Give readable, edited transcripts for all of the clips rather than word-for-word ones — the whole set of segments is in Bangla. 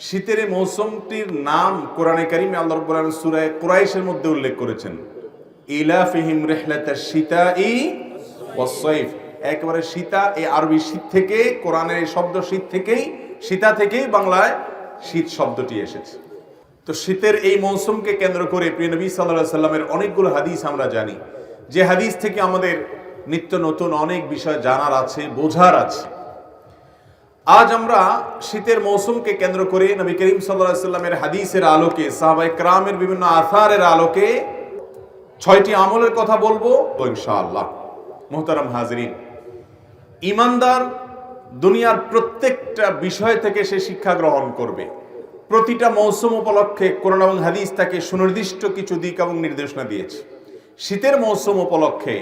শীতের এই মৌসুমটির নাম কোরআনে কারিমে আল্লাহ রাব্বুল আলামিন সূরা কুরাইশের মধ্যে উল্লেখ করেছেন, ইলাফিহিম রিহলাতাশ শিতাই ওয়াস সাইফ। একেবারে শীতা, এই আরবি শীত থেকে, কোরআনের শব্দ শীত থেকেই, শীতা থেকেই বাংলায় শীত শব্দটি এসেছে। তো শীতের এই মৌসুমকে কেন্দ্র করে প্রিয় নবী সাল্লাল্লাহু আলাইহি সাল্লামের অনেকগুলো হাদিস আমরা জানি, যে হাদিস থেকে আমাদের নিত্য নতুন অনেক বিষয় জানার আছে, বোঝার আছে। আজ আমরা শীতের মৌসুমকে কেন্দ্র করে নবী করিম সাল্লাল্লাহু আলাইহি সাল্লামের হাদিসের আলোকে, সাহাবায়ে কেরামের বিভিন্ন আসারের আলোকে 6টি আমলের কথা বলবো ইনশাআল্লাহ। মুহতারাম হাজিরিন, ঈমানদার দুনিয়ার প্রত্যেকটা বিষয় থেকে সে শিক্ষা গ্রহণ করবে। প্রতিটা মৌসুম উপলক্ষে কোরআন এবং হাদিস তাকে সুনির্দিষ্ট কিছু দিক এবং নির্দেশনা দিয়েছে। শীতের মৌসুম উপলক্ষে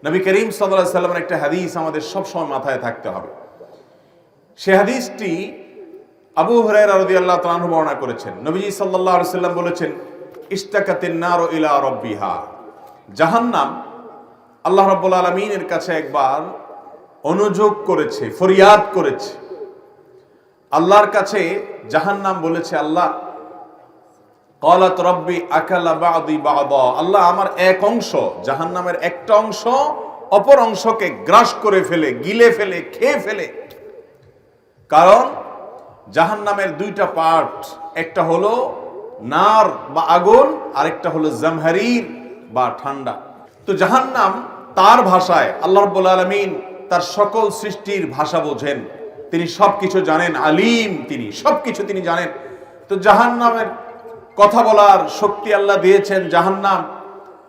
নবী করিম সাল্লাল্লাহু আলাইহি সাল্লামের একটা হাদিস আমাদের সবসময় মাথায় থাকতে হবে। সে হাদিসটি আবু হুরায়রা রাদিয়াল্লাহু তাআলা আনহু বর্ণনা করেছেন। নবীজি সাল্লাল্লাহু আলাইহি সাল্লাম বলেছেন, ইশতাকাতিন নারু ইলা রাব্বিহা। জাহান্নাম আল্লাহ রাব্বুল আলামিনের কাছে একবার অনুযোগ করেছে, ফরিয়াদ করেছে। আল্লাহর কাছে জাহান্নাম বলেছে, আল্লাহ, ক্বালাত রাব্বি আকালা বা'দি বা'দা। আল্লাহ, আমার এক অংশ, জাহান্নামের একটা অংশ অপর অংশকে গ্রাস করে ফেলে, গিলে ফেলে, খেয়ে ফেলে। কারণ জাহান্নামের দুইটা পার্ট, একটা হলো নার বা আগুন, আরেকটা হলো জামহারির বা ঠান্ডা। তো জাহান্নাম তার ভাষায়, আল্লাহ রাব্বুল আলামিন তার সকল সৃষ্টির ভাষা বোঝেন, তিনি সবকিছু জানেন, আলিম, তিনি সবকিছু তিনি জানেন। তো জাহান্নামের কথা বলার শক্তি আল্লাহ দিয়েছেন, জাহান্নাম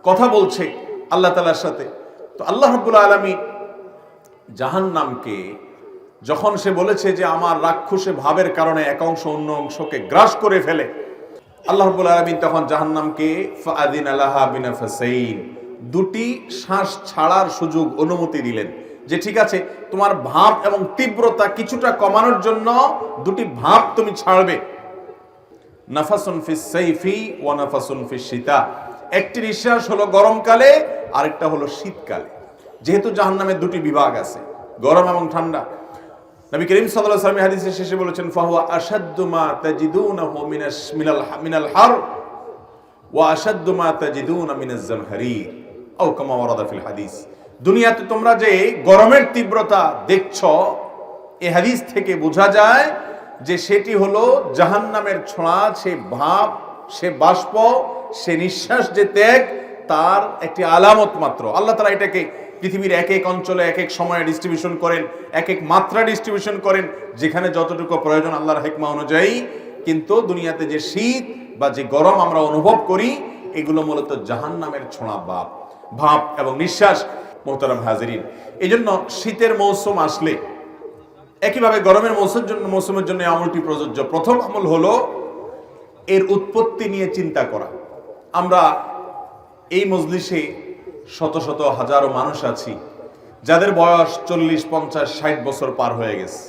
কথা বলছে আল্লাহ তাআলার সাথে। তো আল্লাহ রাব্বুল আলামিন জাহান্নামকে যখন সে বলেছে যে আমার রাক্ষসে ভাবের কারণে এক অংশ অন্য অংশকে গ্রাস করে ফেলে, আল্লাহ রাব্বুল আলামিন তখন জাহান্নামকে ফাআযিনা লাহা বিনাফাসাইন, দুটি শ্বাস ছাড়ার সুযোগ, অনুমতি দিলেন, যে ঠিক আছে, তোমার ভাব এবং তীব্রতা কিছুটা কমানোর জন্য দুটি ভাব তুমি ছাড়বে। নাফাসুন ফিস সাইফি ওয়া নাফাসুন ফিস শীতা, একটি নিঃশ্বাস হলো গরমকালে, আরেকটা হলো শীতকালে। যেহেতু জাহান্নামের দুটি বিভাগ আছে, গরম এবং ঠান্ডা। নবী করিম সাল্লাল্লাহু আলাইহি ওয়াসাল্লাম হাদিসের শেষে বলেছেন, ফাহুয়া আশাদ্দু মা তাজিদুনাহু মিনাল হার ওয়া আশাদ্দু মা তাজিদুনা মিনাজ জামহারির আও কামা ওয়ারাদা ফিল হাদিস। দুনিয়াতে তোমরা যে গরমের তীব্রতা দেখছো, এই হাদিস থেকে বোঝা যায় যে সেটি হলো জাহান্নামের ছোঁয়া, সে ভাব, সে বাষ্প, সে নিঃশ্বাস, যে ত্যাগ, তার একটি আলামত মাত্র। আল্লাহ তাআলা এটাকে পৃথিবীর এক এক অঞ্চলে এক এক সময়ে ডিস্ট্রিবিউশন করেন, এক এক মাত্রা ডিস্ট্রিবিউশন করেন, যেখানে যতটুকু প্রয়োজন আল্লাহর হিকমা অনুযায়ী। কিন্তু দুনিয়াতে যে শীত বা যে গরম আমরা অনুভব করি, এগুলো মূলত জাহান্নামের ছোঁয়া, ভাব এবং নিঃশ্বাস। মুহতারাম হাজিরিন, এই জন্য শীতের মৌসুম আসলে, একইভাবে গরমের মৌসুমের জন্য আমলটি প্রযোজ্য। প্রথম আমল হলো এর উৎপত্তি নিয়ে চিন্তা করা। আমরা এই মজলিসে শত শত হাজারো মানুষ আছি যাদের বয়স 40, 50, 60 বছর পার হয়ে গেছে।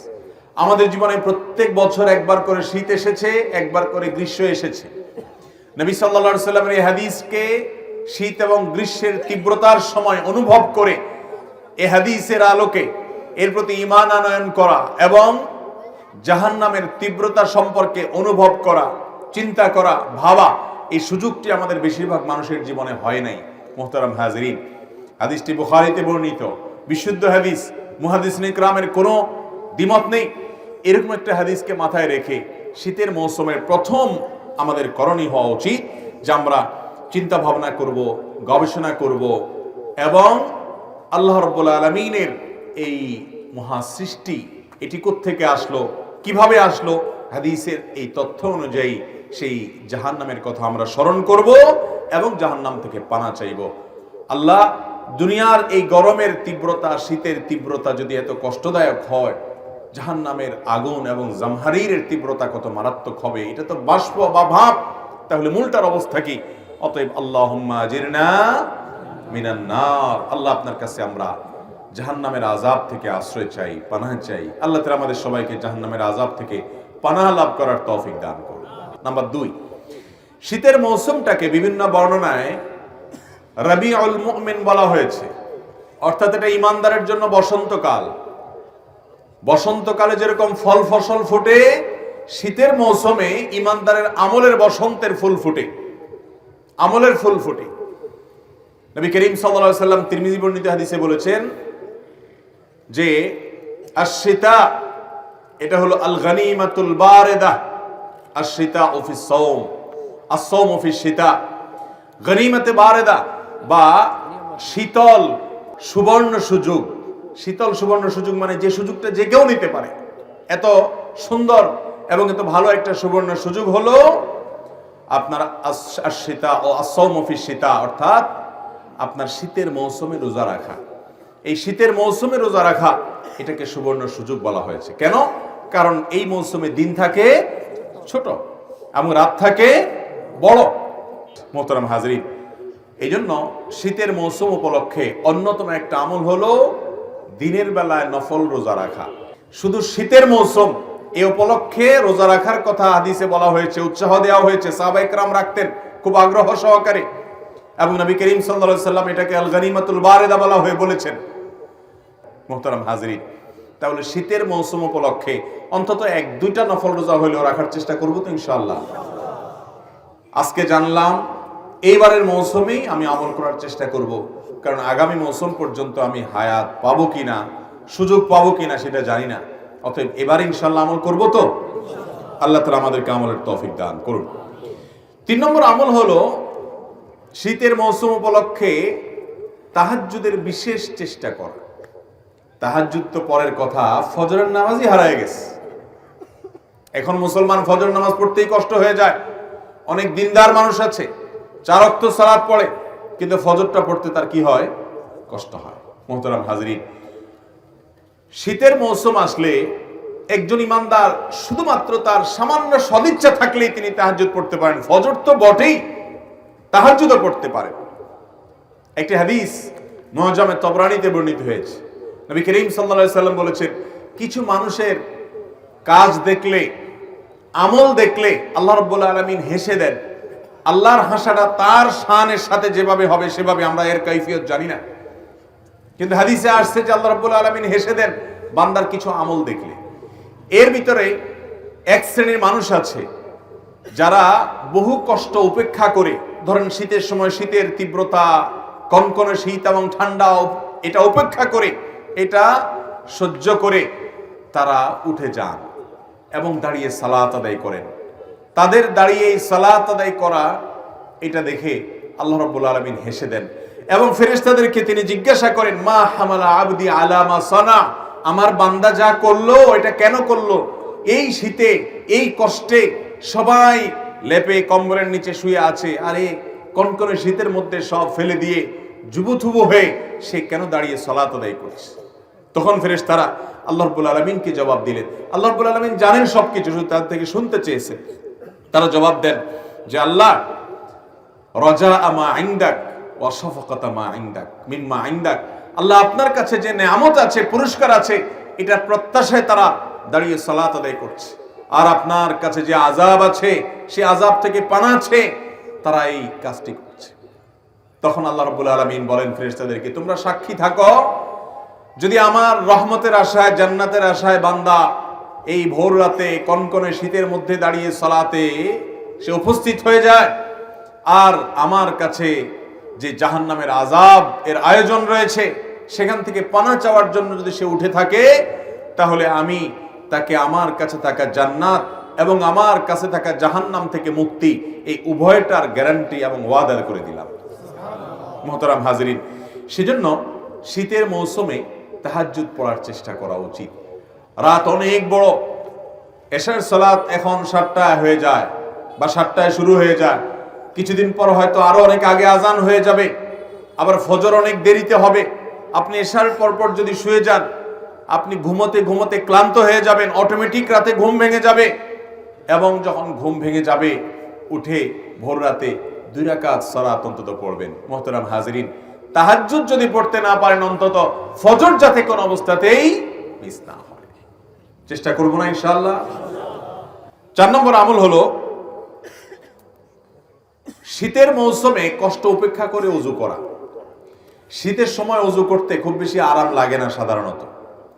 আমাদের জীবনে প্রত্যেক বছর একবার করে শীত এসেছে, একবার করে গ্রীষ্ম এসেছে। নবী সাল্লাল্লাহু আলাইহি সাল্লামের এই হাদিসকে শীত এবং গ্রীষ্মের তীব্রতার সময় অনুভব করে, এই হাদিসের আলোকে এর প্রতি ঈমান আনয়ন করা এবং জাহান্নামের তীব্রতা সম্পর্কে অনুভব করা, চিন্তা করা, ভাবা, এই সুযোগটি আমাদের বেশিরভাগ মানুষের জীবনে হয় নাই। মুহতারাম হাজিরিন, হাদিসটি বুখারীতে বর্ণিত, বিশুদ্ধ হাদিস, মুহাদ্দিসিন ইকরামের কোনো দ্বিমত নেই। এরকম একটা হাদিসকে মাথায় রেখে শীতের মৌসুমের প্রথম আমাদের করণীয় হওয়া উচিত যে আমরা চিন্তা ভাবনা করব, গবেষণা করব এবং আল্লাহ রাব্বুল আলামিনের এই মহা সৃষ্টি, এটি কোত্থেকে আসলো, কিভাবে আসলো, হাদিসের এই তথ্য অনুযায়ী সেই জাহান্নামের কথা আমরা স্মরণ করব এবং জাহান্নাম থেকে পানা চাইব। আল্লাহ, দুনিয়ার এই গরমের তীব্রতা, শীতের তীব্রতা যদি এত কষ্টদায়ক হয়, জাহান্নামের আগুন এবং জামহারিরের তীব্রতা কত মারাত্মক হবে, এটা তো বাষ্প বা ভাব, তাহলে মূলটার অবস্থা কি? অতএব আল্লাহুম্মা আজিরনা মিনান নার, আল্লাহ আপনার কাছে আমরা জাহান্নামের আযাব থেকে আশ্রয় চাই, পানাহ চাই। আল্লাহ তাআলা আমাদের সবাইকে জাহান্নামের আযাব থেকে পানাহ লাভ করার তৌফিক দান করুন। নাম্বার 2, শীতের মৌসুমটাকে বিভিন্ন বর্ণনায় রাবিউল মুমিন বলা হয়েছে, অর্থাৎ এটা ঈমানদারের জন্য বসন্তকাল। বসন্তকালে যেরকম ফল ফসল ফোটে, শীতের মৌসুমে ইমানদারের আমলের বসন্তের ফুল ফুটে, আমলের ফুল ফুটে। নবী করিম সাল্লাল্লাহু আলাইহি ওয়াসাল্লাম তিরমিজি বর্ণিত হাদিসে বলেছেন যে আশ-শিতা এটা হলো আল গানিমাতুল বারিদা, আশ-শিতা ফিস সাওম, আস-সাওম ফিস শিতা। গনিমতে বারিদা বা শীতল সুবর্ণ সুযোগ। শীতল সুবর্ণ সুযোগ মানে যে সুযোগটা যে কেউ নিতে পারে। এত সুন্দর এবং এত ভালো একটা সুবর্ণ সুযোগ হলো আপনার আশ-শিতা ও আস-সাওম ফিস শিতা, অর্থাৎ আপনার শীতের মৌসুমে রোজা রাখা। এই শীতের মৌসুমে রোজা রাখা এটাকে সুবর্ণ সুযোগ বলা হয়েছে। কেন? কারণ এই মৌসুমে দিন থাকে ছোট এবং রাত থাকে বড়। মোহতারাম হাজরিন, এই জন্য শীতের মৌসুম উপলক্ষে অন্যতম একটা আমল হলো দিনের বেলায় নফল রোজা রাখা। শুধু শীতের মৌসুম এই উপলক্ষে রোজা রাখার কথা হাদিসে বলা হয়েছে, উৎসাহ দেওয়া হয়েছে। সাহাবায়ে কেরাম রাখতেন খুব আগ্রহ সহকারে, এবং নবী করিম সাল্লাল্লাহু আলাইহি সাল্লাম এটাকে আল গানিমাতুল বারিদা বলা হয়ে বলেছেন। মোহতারাম হাজরিন, তাহলে শীতের মৌসুম উপলক্ষে অন্তত 1-2টা নফল রোজা হলেও রাখার চেষ্টা করব তো ইনশাআল্লাহ। আজকে জানলাম এইবারের মৌসুমেই আমি আমল করার চেষ্টা করব, কারণ আগামী মৌসুম পর্যন্ত আমি হায়াত পাবো কিনা, সুযোগ পাবো কিনা সেটা জানি না। অতএব এবারে ইনশাআল্লাহ আমল করব তো। আল্লাহ তাআলা আমাদেরকে আমলের তৌফিক দান করুন। 3 নম্বর আমল হলো শীতের মৌসুম উপলক্ষে তাহাজ্জুদের বিশেষ চেষ্টা করা। তাহাজ্জুদ তো পরের কথা, ফজরের নামাজই হারায় গেছে। এখন মুসলমান ফজর নামাজ পড়তেই কষ্ট হয়ে যায়। অনেক দিনদার মানুষ আছে 4 ওয়াক্ত সালাত পড়ে, কিন্তু ফজরটা পড়তে তার কি হয়? কষ্ট হয়। মুহতারাম হাজরিন, শীতের মৌসুম আসলে একজন ইমানদার শুধুমাত্র তার সামান্য সদিচ্ছা থাকলেই তিনি তাহাজ্জুদ পড়তে পারেন। ফজর তো বটেই, তাহাজ্জুদও পড়তে পারেন। একটি হাদিস মুআজ্জামে তবরানীতে বর্ণিত হয়েছে। নবী করিম সাল্লাল্লাহু আলাইহি সাল্লাম বলেছেন, কিছু মানুষের কাজ দেখলে, আমল দেখলে আল্লাহ রাব্বুল আলামিন হেসে দেন। আল্লাহর হাসাটা তার শানের সাথে যেভাবে হবে সেভাবে, আমরা এর কাইফিয়ত জানি না, কিন্তু হাদিসে আসছে যে আল্লাহ রাব্বুল আলামিন হেসে দেন বান্দার কিছু আমল দেখলে। এর ভিতরে এক শ্রেণীর মানুষ আছে যারা বহু কষ্ট উপেক্ষা করে, ধরেন শীতের সময় শীতের তীব্রতা, কনকনে শীত এবং ঠান্ডা, এটা উপেক্ষা করে, এটা সহ্য করে তারা উঠে যান এবং দাঁড়িয়ে সালাত আদায় করেন। তাদের দাঁড়িয়ে এই সালাত আদায় করা, এটা দেখে আল্লাহ রাব্বুল আলামিন হেসে দেন এবং ফেরেশতাদেরকে তিনি জিজ্ঞাসা করেন, মা হামালা আবদি আলা মা সানা, আমার বান্দা যা করলো এটা কেন করলো? এই শীতে, এই কষ্টে সবাই লেপে কম্বলের নিচে শুয়ে আছে, আরে কনকনে শীতের মধ্যে সব ফেলে দিয়ে জুবুথুবু হয়ে সে কেন দাঁড়িয়ে সালাত আদায় করছে? তখন ফেরেশতারা আল্লাহ রাব্বুল আলামিনকে জবাব দিলেন। আল্লাহ রাব্বুল আলামিন জানেন সবকিছু, শুধু তার থেকে শুনতে চেয়েছেন। তারা জবাব দেন যে আল্লাহ, রাজা আমা ইনদাক ওয়া শাফাকাতা মা ইনদাক মিম্মা ইনদাক, আল্লাহ আপনার কাছে যে নেয়ামত আছে, পুরস্কার আছে, এটার প্রত্যাশায় তারা দাঁড়িয়ে সালাত আদায় করছে। আর আপনার কাছে যে আযাব আছে, সেই আযাব থেকে পানাছে তারা এই কাজটি করছে। তখন আল্লাহ রাব্বুল আলামিন বলেন ফেরেশতাদেরকে, তোমরা সাক্ষী থাকো, যদি আমার রহমতের আশায়, জান্নাতের আশায় বান্দা এই ভোর রাতে কনকনে শীতের মধ্যে দাঁড়িয়ে সালাতে সে উপস্থিত হয়ে যায়, আর আমার কাছে যে জাহান্নামের আযাব এর আয়োজন রয়েছে সেখান থেকে পানা চাওয়ার জন্য যদি সে উঠে থাকে, তাহলে আমি তাকে আমার কাছে থাকা জান্নাত এবং আমার কাছে থাকা জাহান্নাম থেকে মুক্তি, এই উভয়টার গ্যারান্টি এবং ওয়াদা করে দিলাম। মুহতারাম হাজরিন, সেজন্য শীতের মৌসুমে তাহাজ্জুদ পড়ার চেষ্টা করা উচিত। রাত অনেক বড়, এশার সালাত এখন 7টায় হয়ে যায় বা 7টায় শুরু হয়ে যায়, কিছুদিন পর হয়তো আরো অনেক আগে আজান হয়ে যাবে, আবার ফজর অনেক দেরিতে হবে। আপনি এশার পরপর যদি শুয়ে যান, আপনি ঘুমোতে ঘুমোতে ক্লান্ত হয়ে যাবেন, অটোমেটিক রাতে ঘুম ভেঙে যাবে, এবং যখন ঘুম ভেঙে যাবে উঠে ভোর রাতে 2 রাকাত সালাত অন্তত পড়বেন। মুহতারাম হাজিরিন, তাহাজ্জুদ যদি পড়তে না পারেন, অন্তত ফজর যাতে কোন অবস্থাতেই মিস না হয়, চেষ্টা করব না ইনশাআল্লাহ। 4 নম্বর আমল হলো শীতের মৌসুমে কষ্ট উপেক্ষা করে ওযু করা। শীতের সময় ওযু করতে খুব বেশি আরাম লাগে না, সাধারণত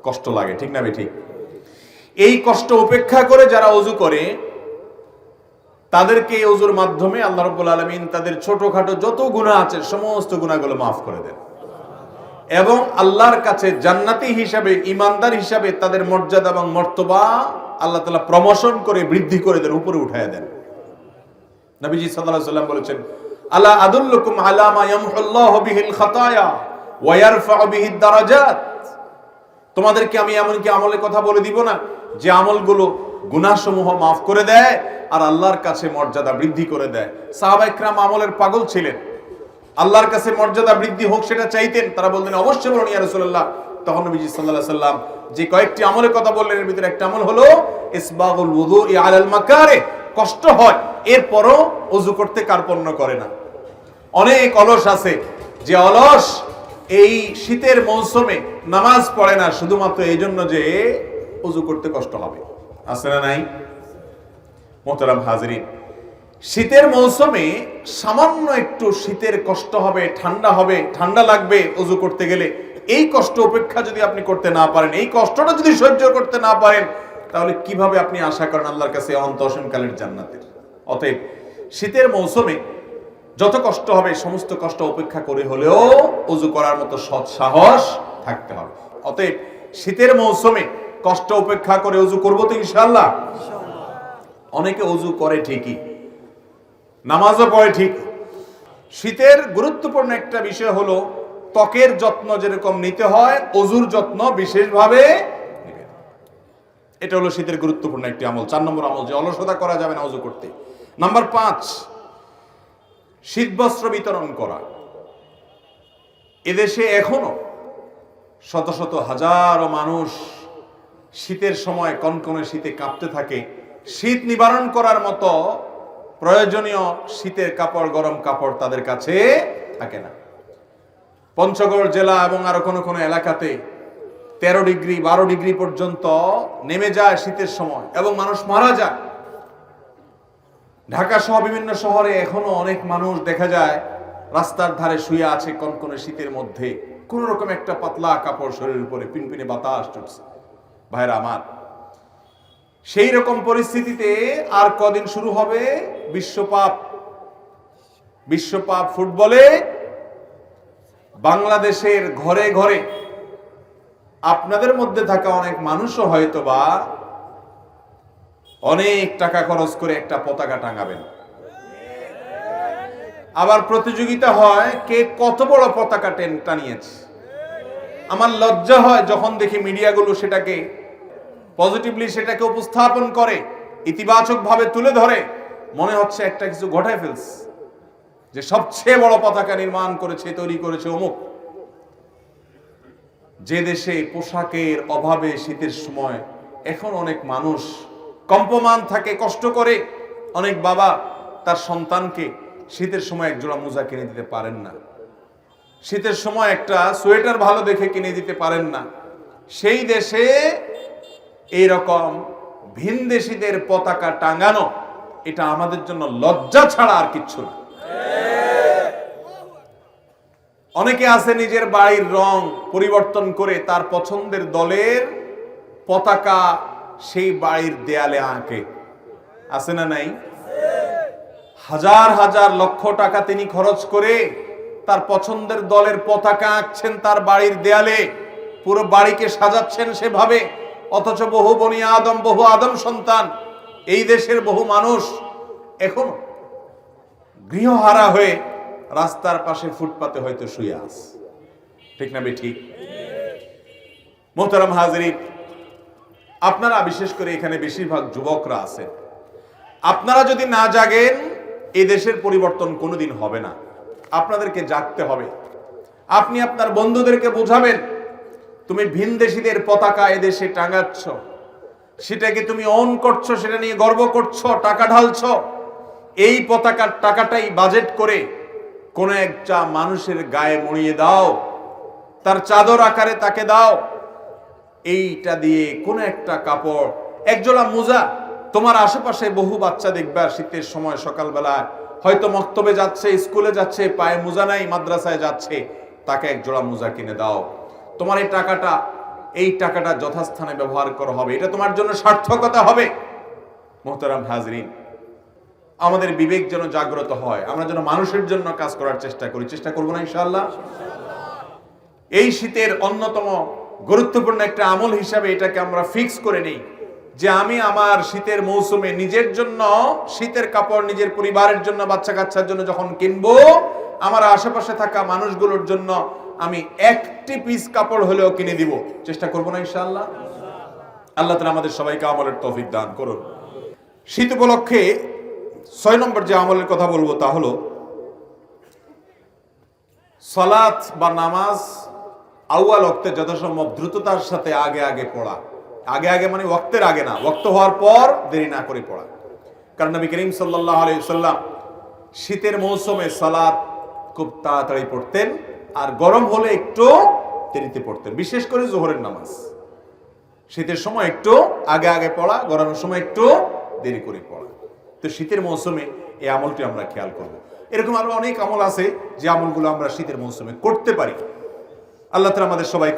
কষ্ট লাগে, ঠিক না বেঠিক? এই কষ্ট উপেক্ষা করে যারা ওযু করে তাদেরকে এই ওযুর মাধ্যমে আল্লাহ রাব্বুল আলামিন তাদের ছোটখাটো যত গুনাহ আছে সমস্ত গুনাহগুলো মাফ করে দেন এবং আল্লাহর কাছে জান্নাতি হিসাবে, ঈমানদার হিসাবে তাদের মর্যাদা এবং মর্তবা আল্লাহ তাআলা প্রমোশন করে বৃদ্ধি করে দেন, উপরে উঠায় দেন। নবীজি সাল্লাল্লাহু আলাইহি ওয়াসাল্লাম বলেছেন, আলা আদুল্লুকুম আলা মা ইয়ামহুল্লাহু বিহিল খাতায়া ওয়া ইয়ারফাউ বিহিদ দারাজাত। তোমাদেরকে আমি এমন কি আমলের কথা বলে দিব না যে আমলগুলো গুনাহসমূহ মাফ করে দেয় আর আল্লাহর কাছে মর্যাদা বৃদ্ধি করে দেয়। সাহাবা ইকরাম আমলের পাগল ছিলেন, আল্লাহর কাছে মর্যাদা বৃদ্ধি হোক সেটা চাইতেন। তারা বলতেন অবশ্যই বলুন ইয়া রাসূলুল্লাহ। তখন নবীজি সাল্লাল্লাহু আলাইহি সাল্লাম যে কয়েকটি আমলের কথা বললেন এর ভিতরে একটা আমল হলো ইসবাগুল ওযুই আলাল মাকারে। কষ্ট হয় এরপরও ওযু করতে কার্পণ্য করে না। অনেক অলস আছে যে অলস এই শীতের মৌসুমে নামাজ পড়ে না শুধুমাত্র এই জন্য যে ওযু করতে কষ্ট হবে। আছে না নাই? মোহতারাম হাজিরিন, শীতের মৌসুমে সামান্য একটু শীতের কষ্ট হবে, ঠান্ডা লাগবে ওযু করতে গেলে। এই কষ্ট উপেক্ষা যদি আপনি করতে না পারেন, এই কষ্টটা যদি সহ্য করতে না পারেন, তাহলে কিভাবে আপনি আশা করেন আল্লাহর কাছে অন্তঃসীমকালের জান্নাতের? অতএব শীতের মৌসুমে যত কষ্ট হবে সমস্ত কষ্ট উপেক্ষা করে হলেও ওযু করার মতো সৎ সাহস থাকতে হবে। অতএব শীতের মৌসুমে কষ্ট উপেক্ষা করে ওযু করব তো ইনশাআল্লাহ। অনেকে ওযু করে ঠিকই, নামাজও পড়ে ঠিক। শীতের গুরুত্বপূর্ণ একটা বিষয় হলো ত্বকের যত্ন যেরকম নিতে হয় ওযুর যত্ন বিশেষভাবে নেবেন। এটা হলো শীতের গুরুত্বপূর্ণ একটি আমল। 4 নম্বর আমল যে অলসতা করা যাবে না ওযু করতে। নাম্বার 5, শীতবস্ত্র বিতরণ করা। এদেশে এখনো শত শত হাজারো মানুষ শীতের সময় কনকনে শীতে কাঁপতে থাকে। শীত নিবারণ করার মতো প্রয়োজনীয় শীতের কাপড়, গরম কাপড় তাদের কাছে থাকে না। পঞ্চগড় জেলা এবং আরো কোনো কোনো এলাকাতে 13 ডিগ্রি 12 ডিগ্রি পর্যন্ত নেমে যায় শীতের সময় এবং মানুষ মারা যায়। ঢাকা সহ বিভিন্ন শহরে এখনো অনেক মানুষ দেখা যায় রাস্তার ধারে শুয়ে আছে কনকনে শীতের মধ্যে, কোন রকম একটা পাতলা কাপড় শরীরের উপরে, পিনপিনে বাতাস চলছে। ভাইরা আমার, সেই রকম পরিস্থিতিতে আর কদিন শুরু হবে বিশ্বকাপ ফুটবলে। বাংলাদেশের ঘরে ঘরে আপনাদের মধ্যে থাকা অনেক মানুষও হয়তোবা অনেক টাকা খরচ করে একটা পতাকা টাঙাবেন। আবার প্রতিযোগিতা হয় কে কত বড় পতাকা টানিয়েছে। আমার লজ্জা হয় যখন দেখি মিডিয়াগুলো সেটাকে পজিটিভলি সেটাকে উপস্থাপন করে, ইতিবাচক ভাবে তুলে ধরে, মনে হচ্ছে একটা কিছু ঘটায় ফেলছে, যে সবচেয়ে বড় পতাকা নির্মাণ করেছে, তৈরি করেছে অমুক। যে দেশে পোশাকের অভাবে শীতের সময় এখন অনেক মানুষ কম্পমান থাকে, কষ্ট করে, অনেক বাবা তার সন্তানকে শীতের সময় একজোড়া মোজা কিনে দিতে পারেন না, শীতের সময় একটা সোয়েটার ভালো দেখে কিনে দিতে পারেন না। সেই দেশে এইরকম ভিনদেশীদের পতাকা টাঙানো এটা আমাদের জন্য লজ্জা ছাড়া আর কিচ্ছু না। অনেকে আছে নিজের বাড়ির রং পরিবর্তন করে তার পছন্দের দলের পতাকা সেই বাড়ির দেয়ালে আঁকে। আছে না নাই? হাজার হাজার লক্ষ টাকা তিনি খরচ করে তার পছন্দের দলের পতাকা আঁকছেন তার বাড়ির দেয়ালে, পুরো বাড়িকে সাজাচ্ছেন সেভাবে। অথচ বহু বনি আদম, বহু আদম সন্তান, এই দেশের বহু মানুষ এখন গৃহহারা হয়ে রাস্তার পাশে ফুটপাতে হয়তো শুয়ে আছে। ঠিক না বেঠিক? মোহতারাম হাজিরিন, আপনারা বিশেষ করে এখানে বেশিরভাগ যুবকরা আছেন, আপনারা যদি না জাগেন এই দেশের পরিবর্তন কোনোদিন হবে না। আপনাদেরকে জাগতে হবে। আপনি আপনার বন্ধুদেরকে বোঝাবেন, তুমি ভিনদেশীদের পতাকা এদেশে টাঙাচ্ছ, সেটাকে তুমি অন করছো, সেটা নিয়ে গর্ব করছো, টাকা ঢালছো। এই পতাকার টাকাটাই বাজেট করে কোন একটা মানুষের গায়ে মুড়িয়ে দাও, তার চাদর আকারে তাকে দাও। এইটা দিয়ে কোন একটা কাপড়, একজোড়া মোজা, তোমার আশেপাশে বহু বাচ্চা দেখবে শীতের সময় সকালবেলা হয়তো মক্তবে যাচ্ছে, স্কুলে যাচ্ছে, পায়ে মোজা নাই, মাদ্রাসায় যাচ্ছে, তাকে একজোড়া মোজা কিনে দাও। তোমার এই টাকাটা এই টাকাটা যথাস্থানে ব্যবহার করা হবে, এটা তোমার জন্য সার্থকতা হবে। মোহতারাম হাজরিন, আমাদের বিবেক যেন জাগ্রত হয়, আমরা যেন মানুষের জন্য কাজ করার চেষ্টা করি। চেষ্টা করবো না ইনশাআল্লাহ? এই শীতের অন্যতম গুরুত্বপূর্ণ একটা আমল হিসাবে এটাকে আমরা ফিক্স করে নিই যে আমি আমার শীতের মৌসুমে নিজের জন্য শীতের কাপড়, নিজের পরিবারের জন্য, বাচ্চা কাচ্চার জন্য যখন কিনবো, আমার আশেপাশে থাকা মানুষগুলোর জন্য আমি একটি পিস কাপড় হলেও কিনে দিব। চেষ্টা করবো না ইনশাআল্লাহ? আল্লাহ তাআলা আমাদের সবাইকে আমলের তৌফিক দান করুন। শীত উপলক্ষে 6 নম্বর যে আমলের কথা বলবো তা হলো সালাত বা নামাজ আউয়াল ওয়াক্তে যথাসম্ভব দ্রুততার সাথে আগে আগে পড়া। আগে আগে মানে ওয়াক্তের আগে না, ওয়াক্ত হওয়ার পর দেরি না করে পড়া। কারণ নবী করিম সাল্লাল্লাহু আলাইহি ওয়াসাল্লাম শীতের মৌসুমে সালাত খুব তাড়াতাড়ি পড়তেন, আর গরম হলে একটু দেরিতে পড়তেন। বিশেষ করে যোহরের নামাজ শীতের সময় একটু আগে আগে পড়া, গরমের সময় একটু দেরি করে পড়া। তো শীতের মৌসুমে এই আমলটি আমরা খেয়াল করব। এরকম আরো অনেক আমল আছে যে আমলগুলো আমরা শীতের মৌসুমে করতে পারি। আল্লাহ তাআলা আমাদের সবাইকে